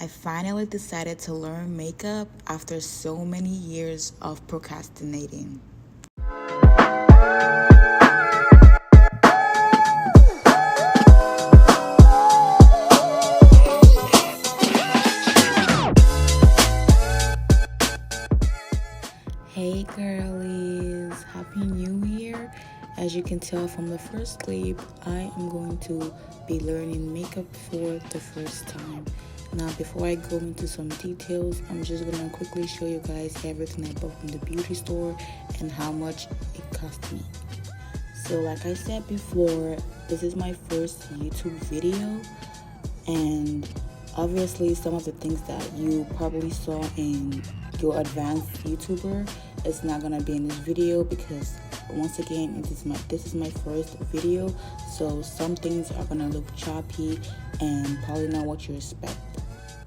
I finally decided to learn makeup after so many years of procrastinating. Hey girlies, Happy New Year! As you can tell from the first clip, I am going to be learning makeup for the first time. Now before I go into some details, I'm just gonna quickly show you guys everything I bought from the beauty store and how much it cost me. So like I said before, this is my first YouTube video, and obviously some of the things that you probably saw in your advanced YouTuber is not gonna be in this video because once again this is my first video, so some things are gonna look choppy and probably not what you expect,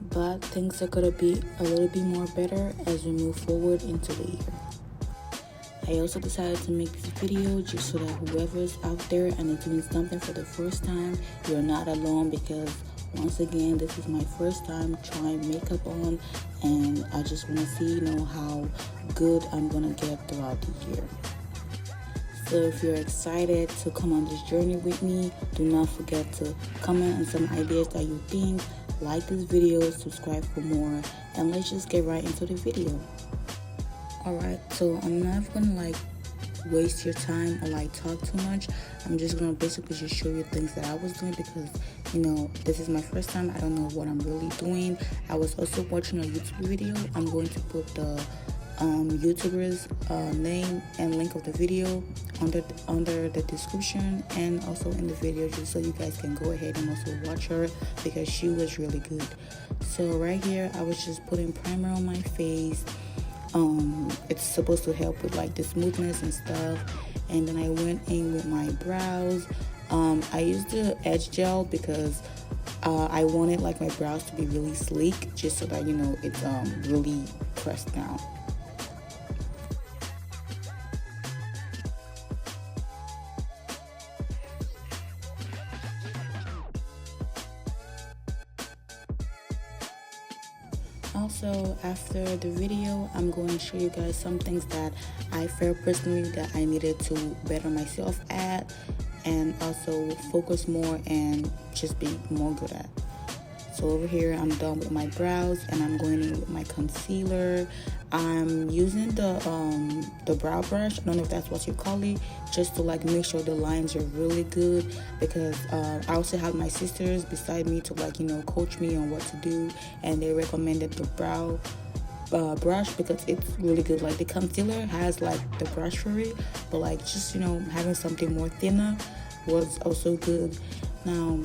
but things are gonna be a little bit more better as we move forward into the year. I also decided to make this video just so that whoever's out there and is doing something for the first time, you're not alone, because once again, this is my first time trying makeup on, and I just want to see, how good I'm going to get throughout the year. So if you're excited to come on this journey with me, do not forget to comment on some ideas that you think, like this video, subscribe for more, and let's just get right into the video. Alright, so I'm not gonna waste your time or talk too much. I'm just gonna basically just show you things that I was doing because this is my first time. I don't know what I'm really doing. I was also watching a YouTube video. I'm going to put the YouTuber's name and link of the video under the description and also in the video, just so you guys can go ahead and also watch her because she was really good. So right here I was just putting primer on my face. It's supposed to help with the smoothness and stuff, and then I went in with my brows. I used the edge gel because I wanted my brows to be really sleek, just so that it's really pressed down. Also, after the video, I'm going to show you guys some things that I felt personally that I needed to better myself at, and also focus more and just be more good at. So over here, I'm done with my brows and I'm going in with my concealer. I'm using the brow brush, I don't know if that's what you call it, just to make sure the lines are really good, because I also have my sisters beside me to coach me on what to do, and they recommended the brow brush because it's really good. The concealer has the brush for it, but just having something more thinner was also good. Now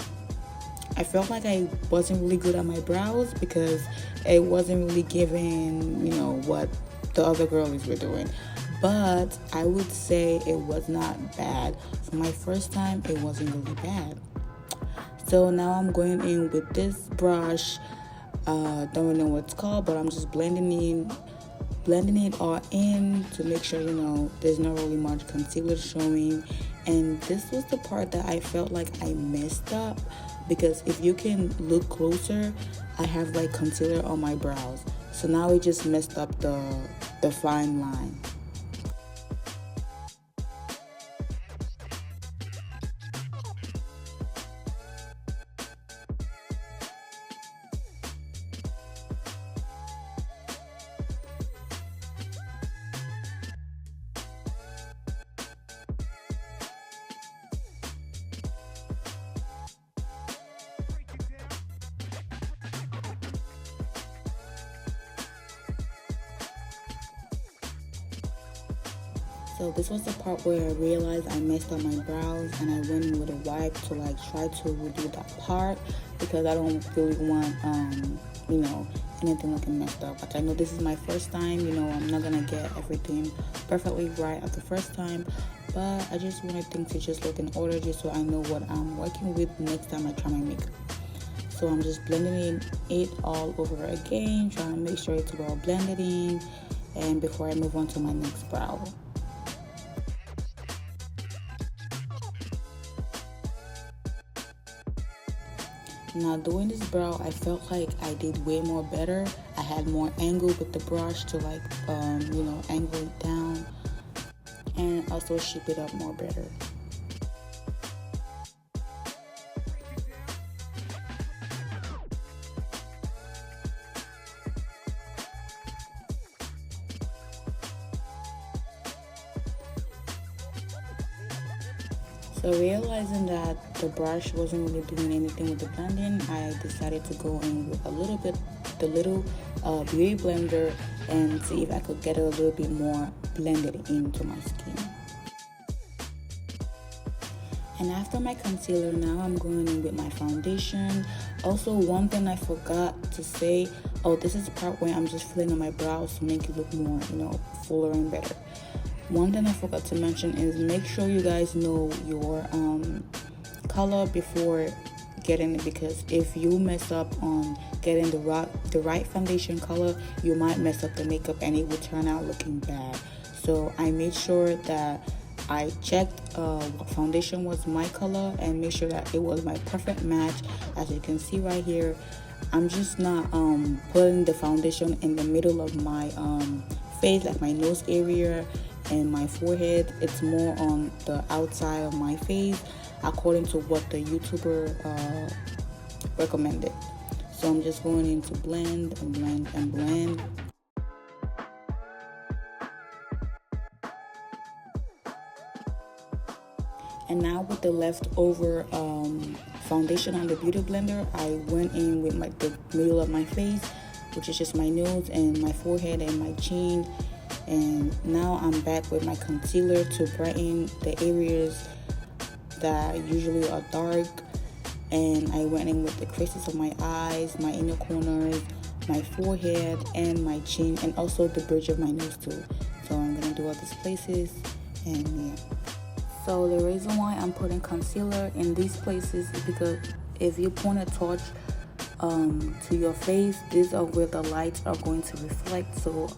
I felt like I wasn't really good at my brows because it wasn't really giving, what the other girlies were doing. But I would say it was not bad. For my first time, it wasn't really bad. So now I'm going in with this brush. Don't really know what it's called, but I'm just blending it all in to make sure, there's not really much concealer showing. And this was the part that I felt like I messed up, because if you can look closer, I have concealer on my brows. So now it just messed up the fine line. So this was the part where I realized I messed up my brows, and I went in with a wipe to try to redo that part, because I don't really want anything looking messed up. I know this is my first time, I'm not gonna get everything perfectly right at the first time, but I just wanted things to just look in order, just so I know what I'm working with next time I try my makeup. So I'm just blending it all over again, trying to make sure it's well blended in, and before I move on to my next brow. Now doing this brow, I felt like I did way more better. I had more angle with the brush to like angle it down and also shape it up more better. So realizing that the brush wasn't really doing anything with the blending, I decided to go in with the little beauty blender and see if I could get it a little bit more blended into my skin. And after my concealer, now I'm going in with my foundation. Also, one thing I forgot to say, this is the part where I'm just filling in my brows to make it look more, fuller and better. One thing I forgot to mention is make sure you guys know your color before getting it, because if you mess up on getting the right foundation color, you might mess up the makeup and it will turn out looking bad. So I made sure that I checked what foundation was my color and make sure that it was my perfect match. As you can see right here, I'm just not putting the foundation in the middle of my face, like my nose area and my forehead. It's more on the outside of my face according to what the YouTuber recommended. So I'm just going in to blend and blend and blend. And now with the leftover foundation on the beauty blender, I went in with the middle of my face, which is just my nose and my forehead and my chin. And now I'm back with my concealer to brighten the areas that usually are dark. And I went in with the creases of my eyes, my inner corners, my forehead, and my chin, and also the bridge of my nose too. So I'm gonna do all these places, and yeah. So the reason why I'm putting concealer in these places is because if you point a torch to your face, these are where the lights are going to reflect. So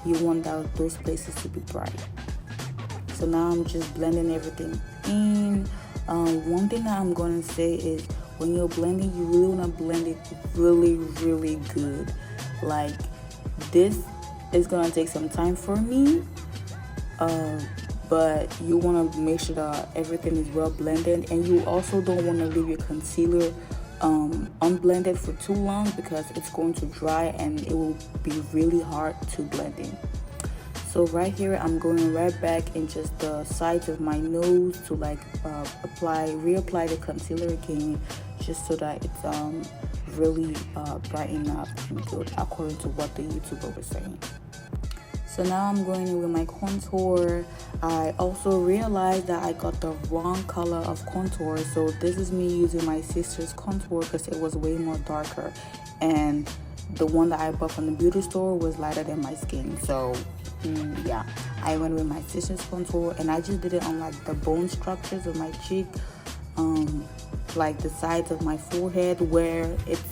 you want those places to be bright. So now I'm just blending everything in. One thing that I'm going to say is when you're blending, you really want to blend it really, really good. Like, this is going to take some time for me, but you want to make sure that everything is well blended, and you also don't want to leave your concealer unblended for too long, because it's going to dry and it will be really hard to blend in. So right here, I'm going right back in just the sides of my nose to reapply the concealer again, just so that it's really brighten up and good according to what the YouTuber was saying. So now I'm going in with my contour. I also realized that I got the wrong color of contour. So this is me using my sister's contour because it was way more darker. And the one that I bought from the beauty store was lighter than my skin. So yeah, I went with my sister's contour, and I just did it on like the bone structures of my cheek, like the sides of my forehead, where it's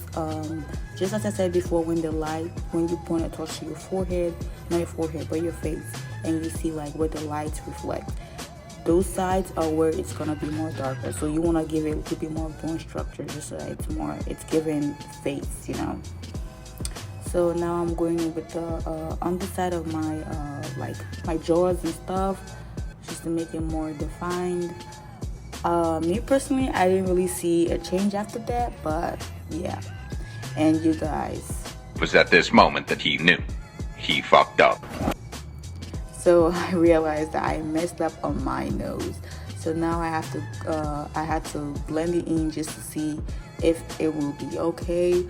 just as I said before, when you point a torch to your forehead, not your forehead but your face, and you see like where the lights reflect, those sides are where it's gonna be more darker. So you want to give it a little bit more bone structure, just so that it's giving face, So now I'm going in with the underside of my my jaws and stuff, just to make it more defined. Me personally, I didn't really see a change after that, but yeah. And you guys, it was at this moment that he knew he fucked up. So I realized that I messed up on my nose. So now I had to blend it in just to see if it will be okay.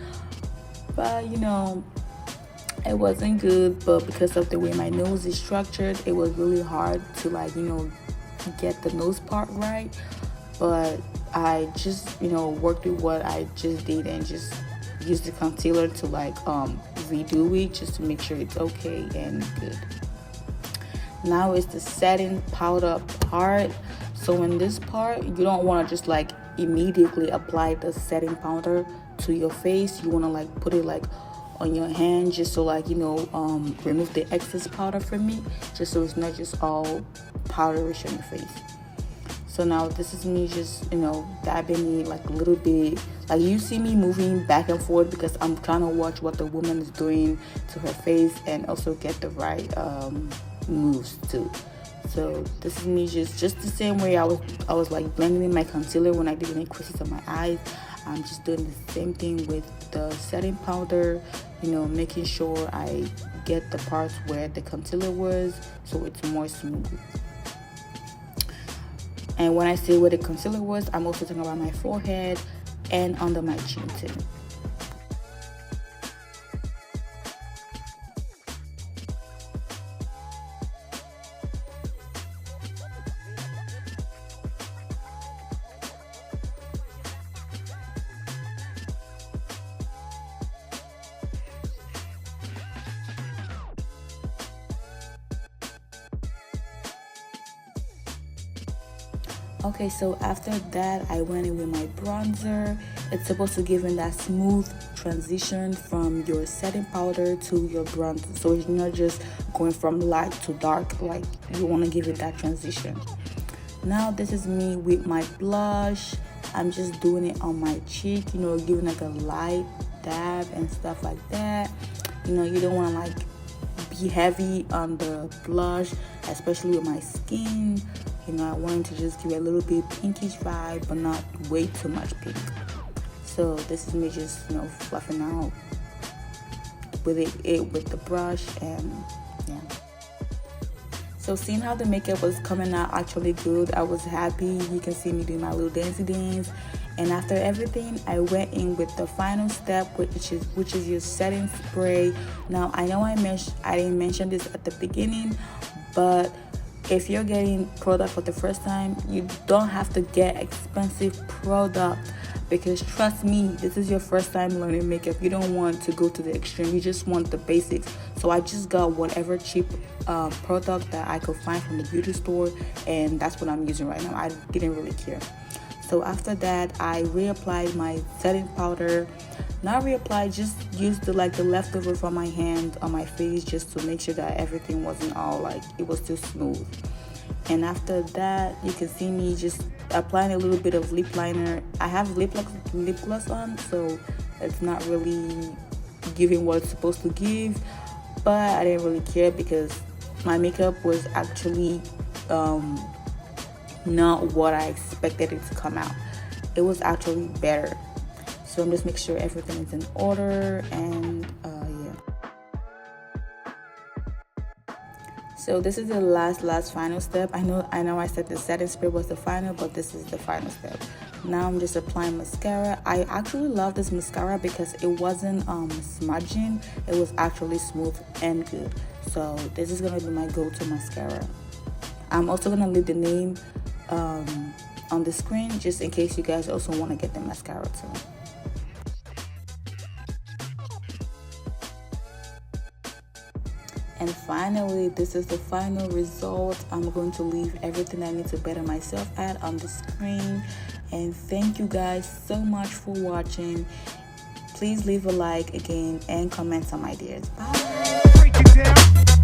But it wasn't good. But because of the way my nose is structured, it was really hard to get the nose part right. But I just worked with what I just did and just used the concealer to redo it just to make sure it's okay and good. Now it's the setting powder part. So in this part, you don't want to just immediately apply the setting powder to your face. You want to put it on your hand, just so remove the excess powder from me, just so it's not just all powderish on your face. So now this is me just, dabbing it like a little bit. Like you see me moving back and forth because I'm trying to watch what the woman is doing to her face and also get the right moves too. So this is me just the same way I was like blending in my concealer when I did any creases on my eyes. I'm just doing the same thing with the setting powder, making sure I get the parts where the concealer was so it's more smooth. And when I say where the concealer was, I'm also talking about my forehead and under my chin too. Okay, so after that, I went in with my bronzer. It's supposed to give in that smooth transition from your setting powder to your bronzer. So it's not just going from light to dark, like you want to give it that transition. Now this is me with my blush. I'm just doing it on my cheek, giving like a light dab and stuff like that. You don't want to like be heavy on the blush, especially with my skin. I wanted to just give it a little bit pinkish vibe, but not way too much pink. So this is me just, fluffing out with it with the brush, and yeah. So seeing how the makeup was coming out actually good, I was happy. You can see me doing my little dancey dance. And after everything, I went in with the final step, which is your setting spray. Now I know I didn't mention this at the beginning, but if you're getting product for the first time, you don't have to get expensive product, because trust me, this is your first time learning makeup. You don't want to go to the extreme. You just want the basics. So I just got whatever cheap product that I could find from the beauty store, and that's what I'm using right now. I didn't really care. So after that, I reapplied my setting powder. Not reapply, just used the leftover from my hand on my face, just to make sure that everything wasn't all it was too smooth. And after that, you can see me just applying a little bit of lip liner. I have lip gloss on, so it's not really giving what it's supposed to give, but I didn't really care because my makeup was actually not what I expected it to come out. It was actually better. So I'm just making sure everything is in order, and yeah. So this is the last final step. I know I said the setting spray was the final, but this is the final step. Now I'm just applying mascara. I actually love this mascara because it wasn't smudging. It was actually smooth and good. So this is gonna be my go-to mascara. I'm also gonna leave the name on the screen just in case you guys also want to get the mascara too. And finally, this is the final result. I'm going to leave everything I need to better myself at on the screen. And thank you guys so much for watching. Please leave a like again and comment some ideas. Bye.